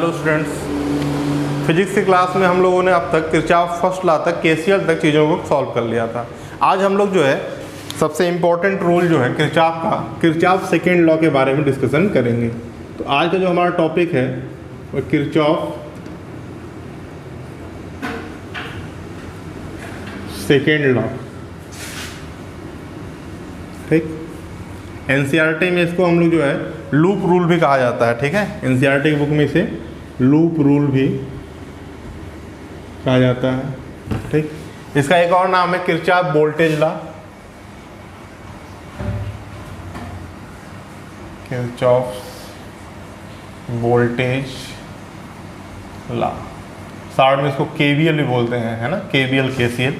Hello students, physics की class में हम लोगों ने अब तक किरचॉफ फर्स्ट लॉ तक केसीएल तक चीज़ों को सॉल्व कर लिया था। आज हम लोग जो है सबसे इम्पोर्टेंट रूल जो है किरचॉफ का, किरचॉफ सेकेंड लॉ के बारे में डिस्कशन करेंगे। तो आज का जो हमारा टॉपिक है वो किरचॉफ सेकेंड लॉ। ठीक, एनसीईआरटी में इसको हम लोग जो है लूप रूल भी कहा जाता है। ठीक है, एनसीईआरटी की बुक में इसे लूप रूल भी कहा जाता है। ठीक, इसका एक और नाम है Kirchhoff voltage law, Kirchhoff voltage law. Short में इसको केवीएल भी बोलते हैं, है ना, केवीएल केसीएल।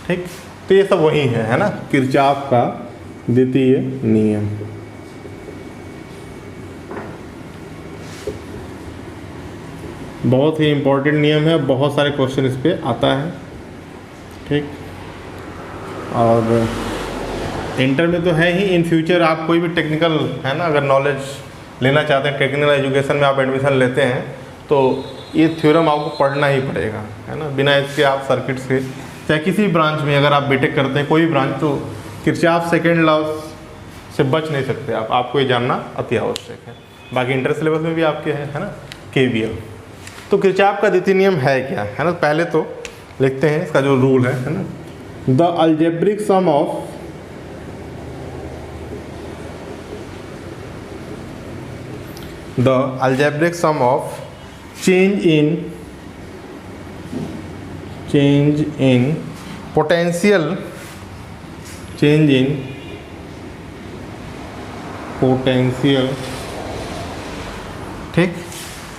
ठीक, तो ये सब वही है ना, किरचॉफ का द्वितीय नियम। बहुत ही इम्पोर्टेंट नियम है, बहुत सारे क्वेश्चन इस पे आता है। ठीक, और इंटर में तो है ही, इन फ्यूचर आप कोई भी टेक्निकल, है ना, अगर नॉलेज लेना चाहते हैं, टेक्निकल एजुकेशन में आप एडमिशन लेते हैं तो ये थ्योरम आपको पढ़ना ही पड़ेगा, है ना। बिना इसके आप सर्किट से, चाहे किसी ब्रांच में अगर आप बीटेक करते हैं कोई भी ब्रांच, तो किरचॉफ सेकेंड लॉ से बच नहीं सकते आप, आपको ये जानना अति आवश्यक है। बाकी इंटर सिलेबस में भी आपके है ना, केवीएल। तो किरचॉफ का द्वितीय नियम है क्या, है ना। पहले तो लिखते हैं इसका जो रूल है ना, the algebraic sum of change in potential ठीक,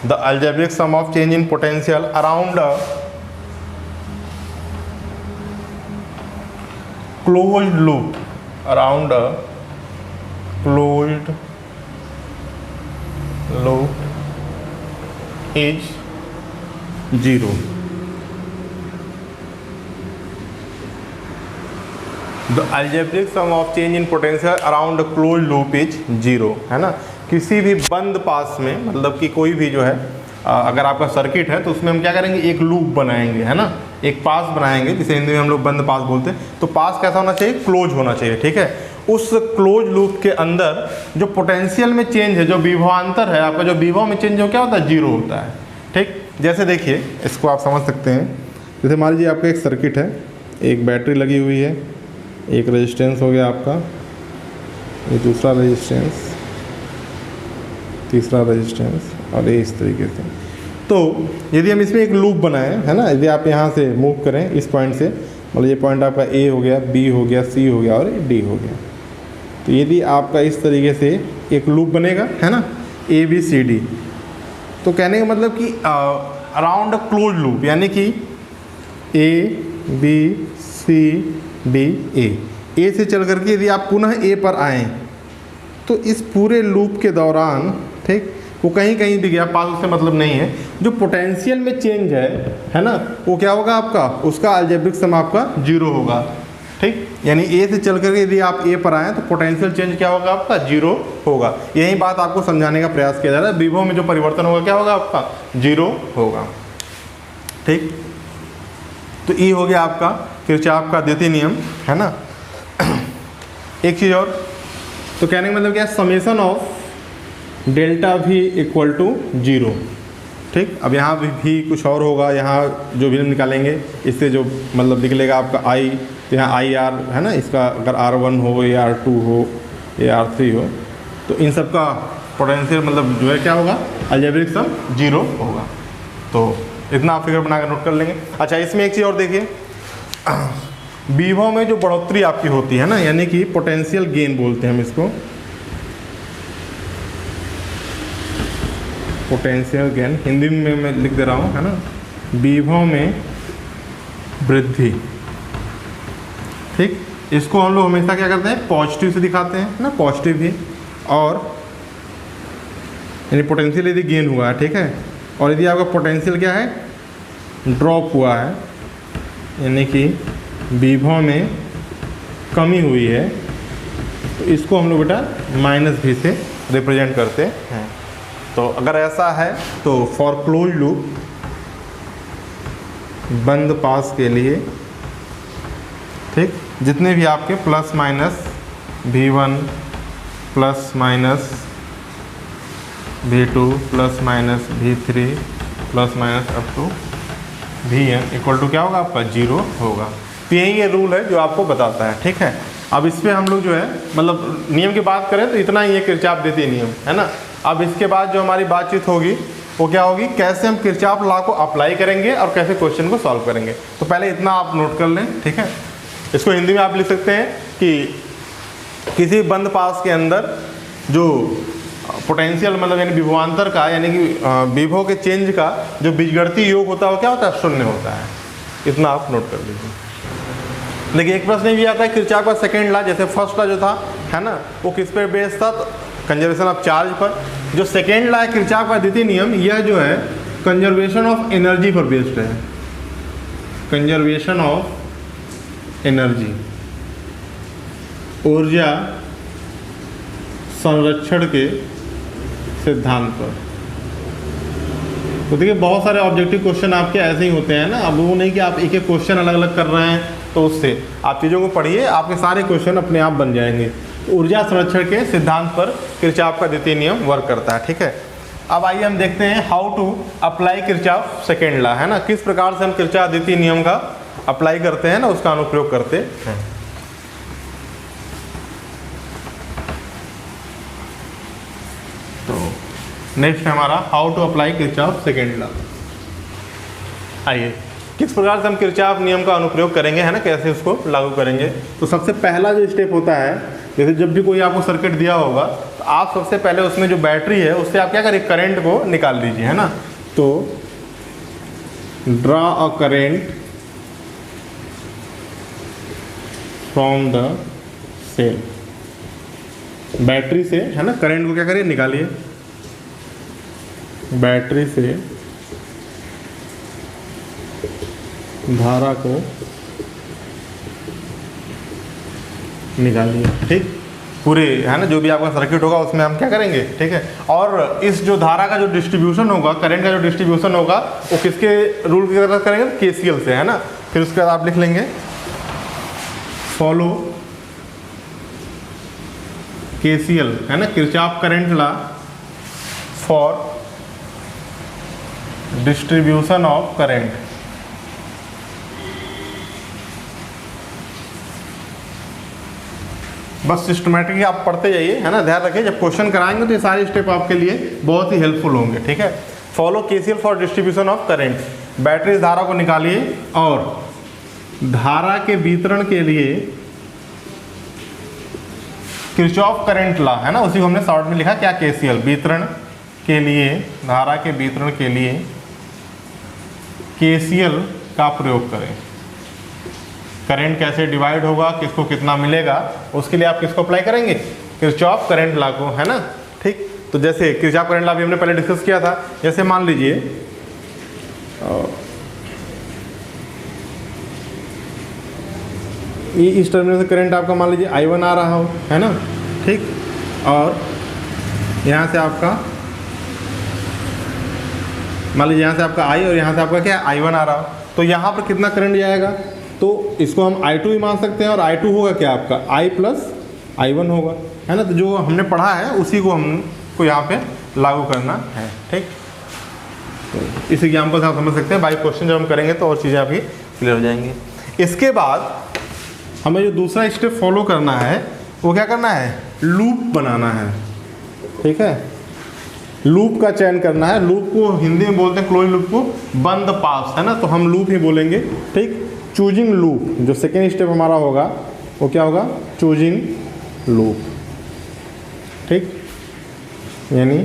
the algebraic sum of change in potential around a closed loop, is 0। The algebraic sum of change in potential around a closed loop is 0, है ना। किसी भी बंद पास में, मतलब कि कोई भी जो है अगर आपका सर्किट है तो उसमें हम क्या करेंगे, एक लूप बनाएंगे, है ना, एक पास बनाएंगे, जिसे हिंदी में हम लोग बंद पास बोलते हैं। तो पास कैसा होना चाहिए, क्लोज होना चाहिए। ठीक है, उस क्लोज लूप के अंदर जो पोटेंशियल में चेंज है, जो विभवांतर है आपका, जो विभव में चेंज हो क्या होता है, 0 होता है। ठीक, जैसे देखिए इसको आप समझ सकते हैं, जैसे मान लीजिए आपका एक सर्किट है, एक बैटरी लगी हुई है, एक रेजिस्टेंस हो गया आपका, ये दूसरा रेजिस्टेंस, तीसरा रेजिस्टेंस, और ये इस तरीके से। तो यदि हम इसमें एक लूप बनाएं, है ना, यदि आप यहाँ से मूव करें इस पॉइंट से, मतलब ये पॉइंट आपका ए हो गया, बी हो गया, सी हो गया और डी हो गया। तो यदि आपका इस तरीके से एक लूप बनेगा, है ना, ए बी सी डी, तो कहने का मतलब कि अराउंड अ क्लोज लूप, यानी कि A B C D A से चल करके यदि आप पुनः ए पर आएँ तो इस पूरे लूप के दौरान, ठीक, वो कहीं कहीं भी गया, पास उससे मतलब नहीं है, जो पोटेंशियल में चेंज है ना, वो क्या होगा आपका, उसका अलजेब्रिक सम आपका 0 होगा। ठीक, यानी ए से चल करके यदि आप ए पर आए तो पोटेंशियल चेंज क्या होगा आपका, 0 होगा। यही बात आपको समझाने का प्रयास किया जा रहा है। विभव में जो परिवर्तन होगा क्या होगा आपका, 0 होगा। ठीक, तो ये हो गया आपका किरचॉफ का द्वितीय नियम, है ना। एक चीज़ और, तो कहने का मतलब क्या, समेशन ऑफ डेल्टा भी इक्वल टू 0। ठीक, अब यहाँ भी कुछ और होगा, यहाँ जो भी निकालेंगे इससे जो मतलब निकलेगा आपका आई, तो यहाँ आई आर, है ना, इसका अगर R1 हो या R2 हो या R3 हो, तो इन सब का पोटेंशियल मतलब जो है क्या होगा, अलजेब्रिक सम 0 होगा। तो इतना आप फिगर बनाकर नोट कर लेंगे। अच्छा, इसमें एक चीज़ और देखिए, विभव में जो बढ़ोतरी आपकी होती है ना, यानी कि पोटेंशियल गेन बोलते हैं हम इसको, पोटेंशियल गेन, हिंदी में मैं लिख दे रहा हूँ, है ना, विभव में वृद्धि। ठीक, इसको हम लोग हमेशा क्या करते हैं, पॉजिटिव से दिखाते हैं ना, पॉजिटिव ही, और यानी पोटेंशियल यदि गेन हुआ है, ठीक है, और यदि आपका पोटेंशियल क्या है, ड्रॉप हुआ है, यानी कि विभव में कमी हुई है, तो इसको हम लोग बेटा माइनस भी से रिप्रेजेंट करते हैं। तो अगर ऐसा है तो फॉर क्लोज लूप बंद पास के लिए, ठीक, जितने भी आपके plus minus V1 plus minus V2 plus minus V3 plus minus up to Vn equal to क्या होगा आपका 0 होगा। तो यही ये रूल है जो आपको बताता है, ठीक है। अब इस पर हम लोग जो है मतलब नियम की बात करें तो इतना ही है किरचॉफ देती नियम, है ना। अब इसके बाद जो हमारी बातचीत होगी वो क्या होगी, कैसे हम किरचॉफ लॉ को अप्लाई करेंगे और कैसे क्वेश्चन को सॉल्व करेंगे। तो पहले इतना आप नोट कर लें, ठीक है। इसको हिंदी में आप लिख सकते हैं कि किसी बंद पास के अंदर जो पोटेंशियल मतलब यानी विभवांतर का यानी कि विभव के चेंज का जो बीजगणितीय योग होता है वो क्या होता है, शून्य होता है। इतना आप नोट कर लीजिए। देखिए एक प्रश्न भी आता है किरचॉफ का सेकेंड लॉ, जैसे फर्स्ट लॉ जो था है ना वो किस पर बेस्ड था, कंजर्वेशन ऑफ चार्ज पर। जो सेकेंड लॉ है किरचॉफ का द्वितीय नियम, यह जो है कंजर्वेशन ऑफ एनर्जी पर बेस्ड है। कंजर्वेशन ऑफ एनर्जी, ऊर्जा संरक्षण के सिद्धांत पर। तो देखिए बहुत सारे ऑब्जेक्टिव क्वेश्चन आपके ऐसे ही होते हैं ना। अब वो नहीं कि आप एक एक क्वेश्चन अलग अलग कर रहे हैं, तो उससे आप चीज़ों को पढ़िए, आपके सारे क्वेश्चन अपने आप बन जाएंगे। तो ऊर्जा संरक्षण के सिद्धांत पर किरचॉफ का द्वितीय नियम वर्क करता है, ठीक है। अब आइए हम देखते हैं how to apply Kirchhoff second law, है ना। किस प्रकार से हम किरचॉफ द्वितीय नियम का अप्लाई करते हैं ना, उसका अनुप्रयोग करते हैं। तो नेक्स्ट है हमारा how to apply Kirchhoff second law. आइए किस प्रकार से हम किरचॉफ नियम का अनुप्रयोग करेंगे, है ना, कैसे उसको लागू करेंगे। तो सबसे पहला जो स्टेप होता है, जैसे जब भी कोई आपको सर्किट दिया होगा तो आप सबसे पहले उसमें जो बैटरी है उससे आप क्या करें, करंट को निकाल लीजिए, है ना। तो draw a current from the cell, battery से, है ना, करंट को क्या करिए, निकालिए। बैटरी से धारा को निकालिए, ठीक। पूरे, है ना, जो भी आपका सर्किट होगा उसमें हम क्या करेंगे, ठीक है। और इस जो धारा का जो डिस्ट्रीब्यूशन होगा, करंट का जो डिस्ट्रीब्यूशन होगा वो किसके रूल की तरह करेंगे, केसीएल से, है ना। फिर उसके बाद आप लिख लेंगे फॉलो केसीएल, है ना, Kirchhoff current law for distribution of current. बस सिस्टमेटिकली आप पढ़ते जाइए, है ना। ध्यान रखिए जब क्वेश्चन कराएंगे तो ये सारे स्टेप आपके लिए बहुत ही हेल्पफुल होंगे, ठीक है। Follow KCL for distribution of current, battery धारा को निकालिए और धारा के वितरण के लिए किरचॉफ करंट लॉ, है ना, उसी को हमने शॉर्ट में लिखा क्या, केसीएल। वितरण के लिए, धारा के वितरण के लिए केसीएल का प्रयोग करें। करंट कैसे डिवाइड होगा, किसको कितना मिलेगा, उसके लिए आप किसको अप्लाई करेंगे, किरचॉफ करंट लॉ को, है ना, ठीक। तो जैसे किरचॉफ करंट लॉ भी हमने पहले डिस्कस किया था। जैसे मान लीजिए ये इस टर्मिनल से करंट आपका मान लीजिए I1 आ रहा हो, है ना, ठीक। और यहाँ से आपका मान लीजिए यहाँ से आपका I और यहाँ से आपका क्या I1 आ रहा हो, तो यहाँ पर कितना करंट जाएगा, तो इसको हम I2 भी मान सकते हैं। और I2 होगा क्या आपका I प्लस I1 होगा, है ना। तो जो हमने पढ़ा है उसी को हमको यहाँ पे लागू करना है, ठीक। तो इस एग्जाम्पल से आप समझ सकते हैं। बाई क्वेश्चन जब हम करेंगे तो और चीज़ें आपकी क्लियर हो जाएंगी। इसके बाद हमें जो दूसरा स्टेप फॉलो करना है वो क्या करना है, लूप बनाना है, ठीक है। लूप का चयन करना है। लूप को हिंदी में बोलते हैं क्लोज लूप को बंद पास, है ना, तो हम लूप ही बोलेंगे, ठीक। चूजिंग लूप, जो सेकेंड स्टेप हमारा होगा वो क्या होगा, चूजिंग लूप, ठीक। यानी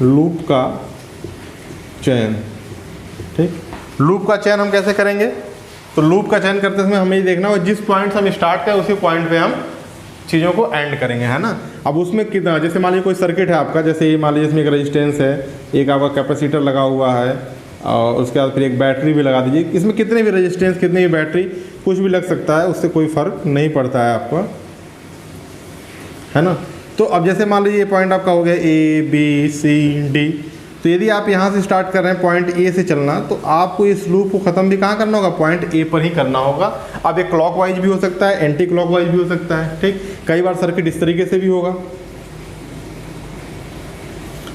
लूप का चयन, ठीक। लूप का चयन हम कैसे करेंगे, तो लूप का चयन करते समय हमें ये देखना होगा जिस पॉइंट से हम स्टार्ट करें उसी पॉइंट पे हम चीज़ों को एंड करेंगे, है ना। अब उसमें कितना, जैसे मान लीजिए कोई सर्किट है आपका, जैसे ये मान लीजिए इसमें एक रेजिस्टेंस है, एक आपका कैपेसिटर लगा हुआ है और उसके बाद फिर एक बैटरी भी लगा दीजिए। इसमें कितने भी रेजिस्टेंस, कितनी भी बैटरी, कुछ भी लग सकता है, उससे कोई फ़र्क नहीं पड़ता है आपका, है ना। तो अब जैसे मान लीजिए ये पॉइंट आपका हो गया ए बी सी डी, तो यदि आप यहाँ से स्टार्ट कर रहे हैं पॉइंट ए से चलना, तो आपको इस लूप को ख़त्म भी कहाँ करना होगा, पॉइंट ए पर ही करना होगा। अब ये क्लॉकवाइज भी हो सकता है, एंटी क्लॉकवाइज भी हो सकता है, ठीक। कई बार सर्किट इस तरीके से भी होगा,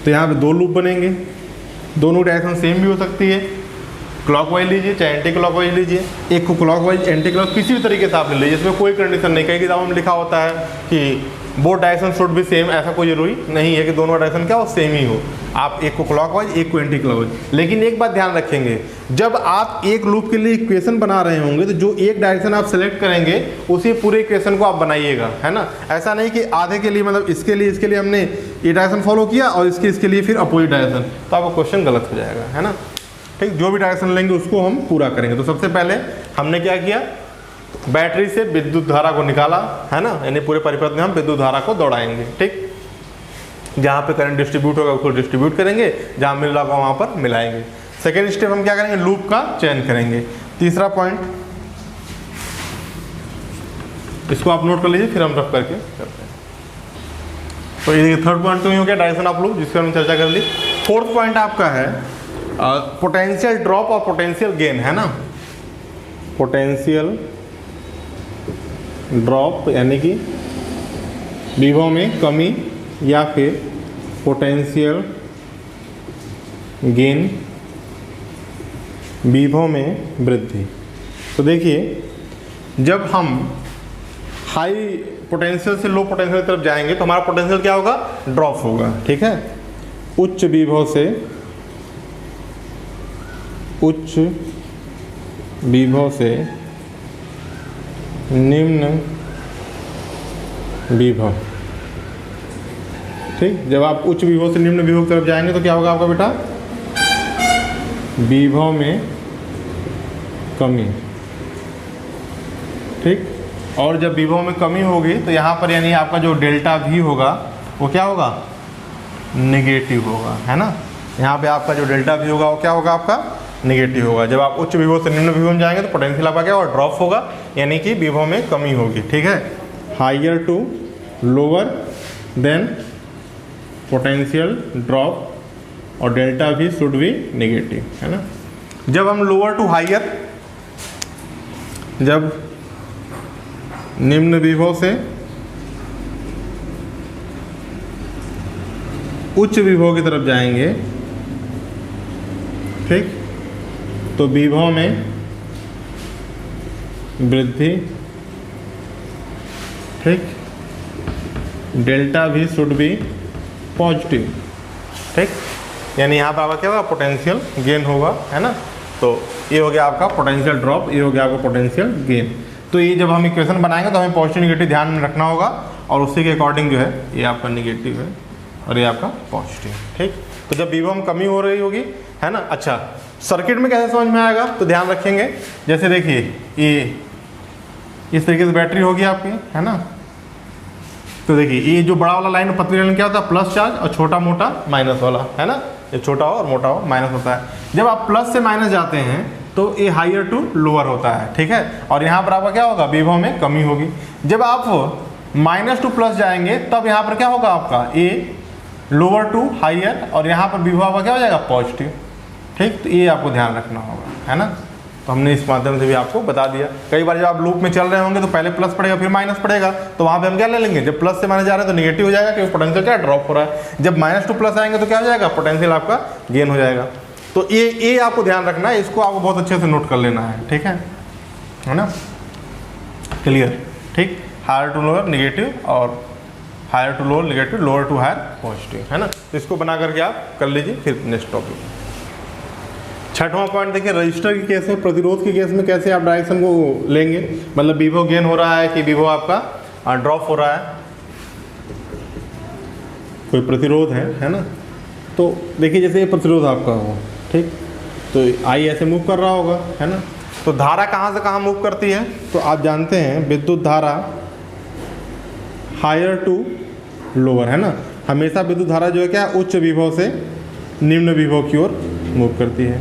तो यहाँ पे दो लूप बनेंगे, दोनों डायरेक्शन सेम भी हो सकती है, क्लॉकवाइज लीजिए चाहे एंटी क्लॉकवाइज लीजिए, एक को क्लॉकवाइज एंटी क्लॉक किसी भी तरीके से आप ले लीजिए, इसमें कोई कंडीशन नहीं। कई किताबों में लिखा होता है कि बोथ डायरेक्शन शुड भी सेम, ऐसा कोई जरूरी नहीं है कि दोनों डायरेक्शन क्या हो सेम ही हो, आप एक को क्लॉकवाइज एक को एंटी क्लॉकवाइज। लेकिन एक बात ध्यान रखेंगे, जब आप एक लूप के लिए इक्वेशन बना रहे होंगे तो जो एक डायरेक्शन आप सेलेक्ट करेंगे उसी पूरे इक्वेशन को आप बनाइएगा, है ना। ऐसा नहीं कि आधे के लिए, मतलब इसके लिए हमने ये डायरेक्शन फॉलो किया और इसके लिए फिर अपोजिट डायरेक्शन, तो आपका क्वेश्चन गलत हो जाएगा, है ना, ठीक। जो भी डायरेक्शन लेंगे उसको हम पूरा करेंगे। तो सबसे पहले हमने क्या किया, बैटरी से विद्युत धारा को निकाला, है ना, यानी पूरे परिपथ में हम विद्युत धारा को दौड़ाएंगे, ठीक। जहाँ पे करंट डिस्ट्रीब्यूट होगा उसको डिस्ट्रीब्यूट करेंगे, जहाँ मिल रहा होगा वहाँ पर मिलाएंगे। सेकेंड स्टेप हम क्या करेंगे, लूप का चयन करेंगे। तीसरा पॉइंट, इसको आप नोट कर लीजिए, फिर हम रफ करके करते हैं। तो ये थर्ड पॉइंट तो ये हो गया डायरेक्शन ऑफ लूप, जिसकी हमने चर्चा कर ली। फोर्थ पॉइंट आपका है पोटेंशियल ड्रॉप और पोटेंशियल गेन, है ना। पोटेंशियल ड्रॉप यानी कि विभव में कमी या फिर पोटेंशियल गेन विभव में वृद्धि। तो देखिए, जब हम हाई पोटेंशियल से लो पोटेंशियल की तरफ जाएंगे तो हमारा पोटेंशियल क्या होगा, ड्रॉप होगा, ठीक है। उच्च विभव से निम्न विभव, ठीक। जब आप उच्च विभव से निम्न विभव की तरफ जाएंगे तो क्या होगा आपका बेटा, विभव में कमी, ठीक। और जब विभव में कमी होगी तो यहाँ पर यानी आपका जो डेल्टा भी होगा वो क्या होगा, नेगेटिव होगा, है ना। यहाँ पे आपका जो डेल्टा भी होगा वो क्या होगा, आपका नेगेटिव होगा। जब आप उच्च विभव से निम्न विभव में जाएंगे तो पोटेंशियल आपका क्या होगा, ड्रॉप होगा, यानी कि विभव में कमी होगी, ठीक है। Higher to lower then potential drop और डेल्टा भी शुड बी नेगेटिव, है ना। जब हम लोअर टू हायर, जब निम्न विभव से उच्च विभव की तरफ जाएंगे, ठीक, तो विभव में वृद्धि, ठीक, डेल्टा भी शुड बी पॉजिटिव, ठीक। यानी यहाँ पर आपका क्या होगा, पोटेंशियल गेन होगा, है ना। तो ये हो गया आपका पोटेंशियल ड्रॉप, ये हो गया आपका पोटेंशियल गेन। तो ये जब हम इक्वेशन बनाएंगे तो हमें पॉजिटिव निगेटिव ध्यान में रखना होगा, और उसी के अकॉर्डिंग जो है ये आपका निगेटिव है और ये आपका पॉजिटिव, ठीक। तो जब विभव में कमी हो रही होगी, है ना। अच्छा, सर्किट में कैसे समझ में आएगा, तो ध्यान रखेंगे, जैसे देखिए ये इस तरीके से बैटरी होगी आपकी, है ना। तो देखिए ये जो बड़ा वाला लाइन पतली लाइन क्या होता है, प्लस चार्ज, और छोटा मोटा माइनस वाला, है ना। ये छोटा हो और मोटा हो माइनस होता है। जब आप प्लस से माइनस जाते हैं तो ये हायर टू लोअर होता है, ठीक है। और यहाँ पर आपका क्या होगा, विभव में कमी होगी। जब आप माइनस टू प्लस जाएंगे तब यहाँ पर क्या होगा आपका, ए लोअर टू हायर, और यहाँ पर विभव आपका क्या हो जाएगा, पॉजिटिव, ठीक। तो ये आपको ध्यान रखना होगा, है ना। तो हमने इस माध्यम से भी आपको बता दिया। कई बार जब आप लूप में चल रहे होंगे तो पहले प्लस पड़ेगा फिर माइनस पड़ेगा, तो वहाँ पे हम क्या ले लेंगे, जब प्लस से माइनस जा रहे हैं तो नेगेटिव हो जाएगा क्योंकि पोटेंशियल क्या ड्रॉप हो रहा है। जब माइनस टू प्लस आएंगे तो क्या हो जाएगा, पोटेंशियल आपका गेन हो जाएगा। तो ये आपको ध्यान रखना है, इसको आपको बहुत अच्छे से नोट कर लेना है, ठीक है ना। क्लियर, ठीक। हायर टू लोअर नेगेटिव और higher to lower negative, lower to higher positive, है ना। तो इसको बना करके आप कर लीजिए। फिर नेक्स्ट टॉपिक, छठवां पॉइंट देखिए, रजिस्टर के केस में, प्रतिरोध के केस में कैसे आप डायरेक्शन को लेंगे, मतलब विभव गेन हो रहा है कि विभव आपका ड्रॉप हो रहा है। कोई प्रतिरोध है ना। तो देखिए जैसे ये प्रतिरोध आपका हो, ठीक, तो आई ऐसे मूव कर रहा होगा, है ना। तो धारा कहाँ से कहाँ मूव करती है, तो आप जानते हैं विद्युत धारा हायर टू लोअर, है ना। हमेशा विद्युत धारा जो है क्या, उच्च विभव से निम्न विभव की ओर मूव करती है।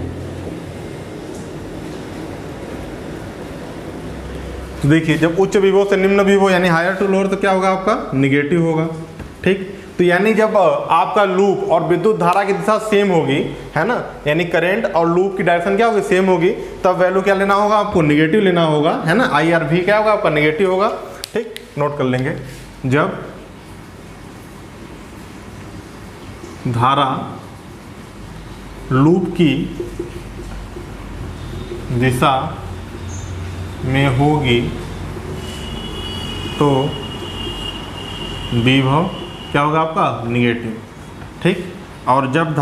तो देखिए जब उच्च विभव से निम्न विभव यानी हायर टू लोअर तो क्या होगा आपका, निगेटिव होगा, ठीक। तो यानी जब आपका लूप और विद्युत धारा की दिशा सेम होगी, है ना, यानी करंट और लूप की डायरेक्शन क्या होगी, सेम होगी, तब वैल्यू क्या लेना होगा आपको, निगेटिव लेना होगा, है ना। आई आर भी क्या होगा आपका, निगेटिव होगा। ठीक, नोट कर लेंगे। जब धारा लूप की दिशा में होगी तो विभव क्या होगा आपका, निगेटिव। ठीक, और जब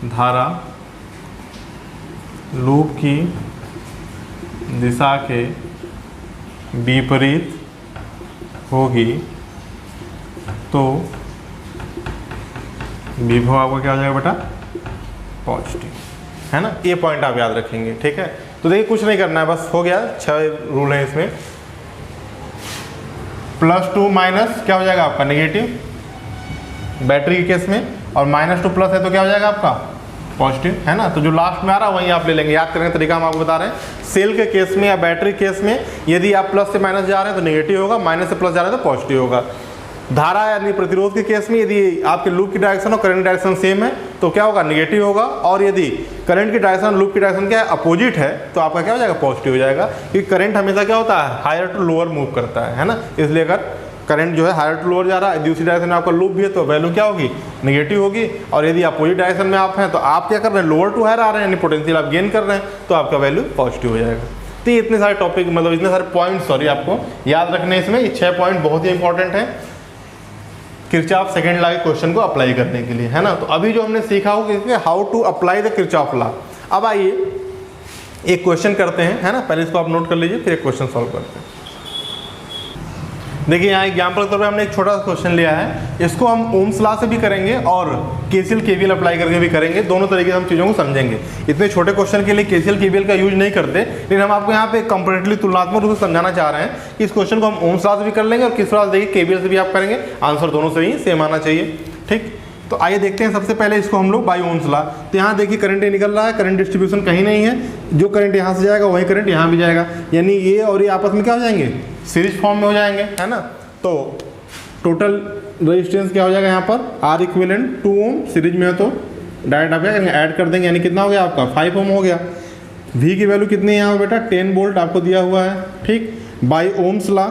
धारा लूप की दिशा के विपरीत होगी तो विभव आपका क्या हो जाएगा बेटा, पॉजिटिव, है ना। ये पॉइंट आप याद रखेंगे। ठीक है, तो देखिए कुछ नहीं करना है, बस हो गया। 6 रूल है इसमें। +2 माइनस क्या हो जाएगा आपका, निगेटिव बैटरी के केस में, और -2 प्लस है तो क्या हो जाएगा आपका, पॉजिटिव, है ना। तो जो लास्ट में आ रहा है वहीं आप ले लेंगे। याद करने का तरीका हम आपको बता रहे हैं। सेल के केस में या बैटरी केस में यदि आप प्लस से माइनस जा रहे हैं तो निगेटिव होगा, माइनस से प्लस जा रहे हैं तो पॉजिटिव होगा। धारा यानी प्रतिरोध के केस में यदि आपके लूप की डायरेक्शन और करंट डायरेक्शन सेम है तो क्या होगा, निगेटिव होगा, और यदि करंट की डायरेक्शन लूप की डायरेक्शन क्या है, अपोजिट है, तो आपका क्या हो जाएगा, पॉजिटिव हो जाएगा। क्योंकि करंट हमेशा क्या होता है, हायर टू लोअर मूव करता है ना। इसलिए अगर करंट जो है हायर टू लोअर जा रहा है, दूसरी डायरेक्शन में आपका लूप भी है तो वैल्यू क्या होगी, निगेटिव होगी। और यदि अपोजिट डायरेक्शन में आप हैं तो आप क्या कर रहे हैं, लोअर टू हायर आ रहे हैं, यानी पोटेंशियल आप गेन कर रहे हैं, तो आपका वैल्यू पॉजिटिव हो जाएगा। तो ये इतने सारे टॉपिक, मतलब इतने सारे पॉइंट सॉरी आपको याद रखने इसमें। ये 6 पॉइंट बहुत ही इंपॉर्टेंट है किरचॉफ सेकंड लॉ के क्वेश्चन को अप्लाई करने के लिए, है ना। तो अभी जो हमने सीखा हो कि how to apply the Kirchhoff law. अब आइए एक क्वेश्चन करते हैं, है ना। पहले इसको आप नोट कर लीजिए, फिर एक क्वेश्चन सॉल्व करते हैं। देखिए यहाँ एग्जाम्पल के तौर पर हमने एक छोटा सा क्वेश्चन लिया है। इसको हम ओम्स लॉ से भी करेंगे और केसीएल केवीएल अप्लाई करके भी करेंगे। दोनों तरीके से हम चीज़ों को समझेंगे। इतने छोटे क्वेश्चन के लिए केसीएल केवीएल का यूज नहीं करते, लेकिन हम आपको यहाँ पे कंपैरेटिवली तुलनात्मक रूप से समझाना चाह रहे हैं कि इस क्वेश्चन को हम ओम्स लॉ से भी कर लेंगे और किस लॉ से देखिए केवीएल से भी आप करेंगे। आंसर दोनों से ही सेम आना चाहिए। ठीक, तो आइए देखते हैं। सबसे पहले इसको हम लोग बाय ओम्स लॉ। तो यहाँ देखिए करंट निकल रहा है, करंट डिस्ट्रीब्यूशन कहीं नहीं है। जो करंट यहाँ से जाएगा वही करंट यहाँ भी जाएगा, यानी ये और ये आपस में क्या हो जाएंगे, सीरीज फॉर्म में हो जाएंगे, है ना। तो टोटल रेजिस्टेंस क्या हो जाएगा यहाँ पर, R इक्विवेलेंट 2 ओम, सीरीज में है तो डायरेक्ट आप क्या करेंगे, ऐड कर देंगे, यानी कितना हो गया आपका 5 ओम हो गया। V की वैल्यू कितनी है यहाँ बेटा, 10 वोल्ट आपको दिया हुआ है। ठीक, बाय ओम्स लॉ।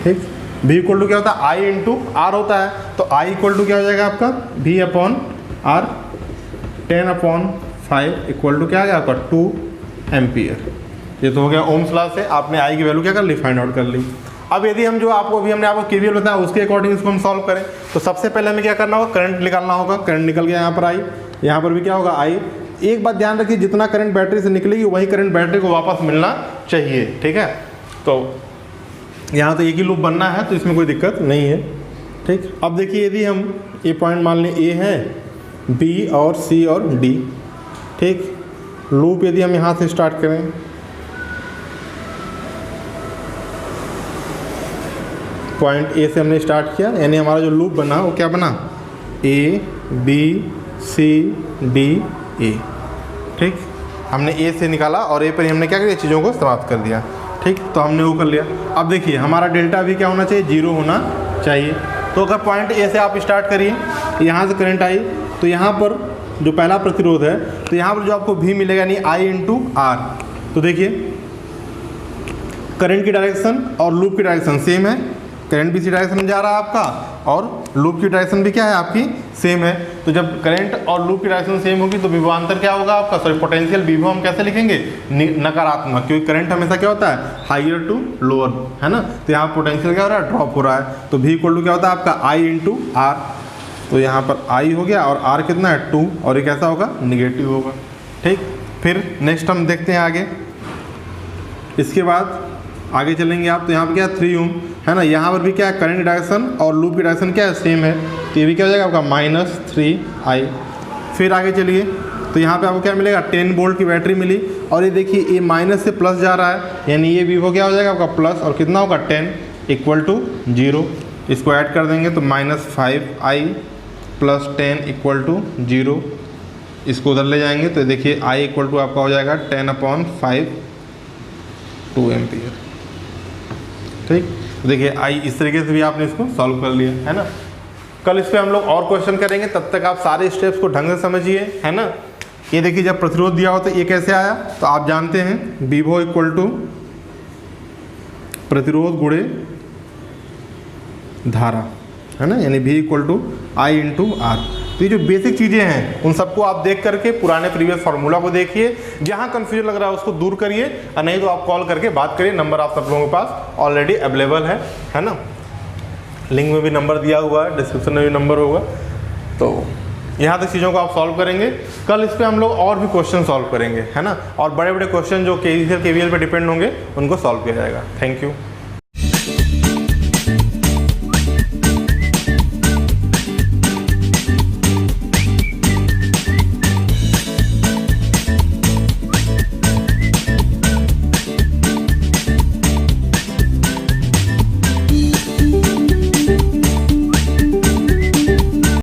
ठीक, V इक्वल टू क्या होता है, I इंटू R होता है। तो I इक्वल टू क्या हो जाएगा आपका, V upon R, 10/5 equal to क्या आ गया आपका 2 एम्पियर। ये तो हो गया ओम्स लॉ से। आपने आई की वैल्यू क्या कर ली, फाइंड आउट कर ली। अब यदि हम जो आपको अभी हमने आपको केवीएल बताया उसके अकॉर्डिंग इसको हम सॉल्व करें तो सबसे पहले हमें क्या करना होगा, करंट निकालना होगा। करंट निकल गया यहाँ पर आई, यहाँ पर भी क्या होगा आई। एक बात ध्यान रखिए, जितना करंट बैटरी से निकलेगी वही करंट बैटरी को वापस मिलना चाहिए। ठीक है, तो यहाँ तो एक ही लूप बनना है तो इसमें कोई दिक्कत नहीं है। ठीक, अब देखिए यदि हम ये पॉइंट मान लें ए है, बी और सी और डी। ठीक, लूप यदि हम यहाँ से स्टार्ट करें, पॉइंट ए से हमने स्टार्ट किया, यानी हमारा जो लूप बना वो क्या बना, A B C D A. ठीक, हमने ए से निकाला और ए पर ही हमने क्या किया, चीज़ों को समाप्त कर दिया। ठीक, तो हमने वो कर लिया। अब देखिए हमारा डेल्टा भी क्या होना चाहिए, 0 होना चाहिए। तो अगर पॉइंट ए से आप स्टार्ट करिए, यहाँ से करंट आई, तो यहाँ पर जो पहला प्रतिरोध है तो यहाँ पर जो आपको भी मिलेगा, यानी आई इंटू आर। तो देखिए करंट की डायरेक्शन और लूप की डायरेक्शन सेम है। करंट भी इसी डायरेक्शन में जा रहा है आपका और लूप की डायरेक्शन भी क्या है आपकी, सेम है। तो जब करंट और लूप की डायरेक्शन सेम होगी तो विभवांतर क्या होगा आपका, सॉरी पोटेंशियल विभव हम कैसे लिखेंगे, नकारात्मक, क्योंकि करंट हमेशा क्या होता है, हाइयर टू लोअर, है ना। तो यहाँ पोटेंशियल क्या हो रहा है, ड्रॉप हो रहा है। तो V इक्वल टू क्या होता है आपका I इंटू R। तो यहाँ पर I हो गया और R कितना है 2, और ये कैसा होगा, निगेटिव होगा। ठीक, फिर नेक्स्ट हम देखते हैं आगे। इसके बाद आगे चलेंगे आप, तो यहाँ पर क्या 3 ओम, है ना। यहाँ पर भी क्या है, करंट की डायरेक्शन और लूप की डायरेक्शन क्या है, सेम है। तो ये भी क्या हो जाएगा आपका -3I। फिर आगे चलिए, तो यहाँ पे आपको क्या मिलेगा, 10 वोल्ट की बैटरी मिली, और ये देखिए ये माइनस से प्लस जा रहा है, यानी ये विवो क्या हो जाएगा आपका प्लस, और कितना होगा 10 इक्वल टू 0। इसको ऐड कर देंगे तो -5I + 10 इक्वल टू 0। इसको उधर ले जाएंगे तो देखिए I इक्वल टू आपका हो जाएगा 10/5 2 एम्पियर। ठीक, देखिए आई इस तरीके से भी आपने इसको सॉल्व कर लिया है ना। कल इस पे हम लोग और क्वेश्चन करेंगे, तब तक आप सारे स्टेप्स को ढंग से समझिए, है ना। ये देखिए जब प्रतिरोध दिया हो तो ये कैसे आया, तो आप जानते हैं विभो इक्वल टू प्रतिरोध गुणे धारा, है ना, यानी V equal to I into R. तो ये जो बेसिक चीज़ें हैं उन सबको आप देख करके पुराने प्रीवियस फार्मूला को देखिए, जहाँ कन्फ्यूजन लग रहा है उसको दूर करिए, और नहीं तो आप कॉल करके बात करिए। नंबर आप सब लोगों के पास ऑलरेडी अवेलेबल है ना। लिंक में भी नंबर दिया हुआ है, डिस्क्रिप्शन में भी नंबर होगा। तो यहाँ तक चीज़ों को आप सॉल्व करेंगे। कल इस पर हम लोग और भी क्वेश्चन सॉल्व करेंगे, है ना, और बड़े बड़े क्वेश्चन जो KCL KVL पे डिपेंड होंगे उनको सॉल्व किया जाएगा। Thank you.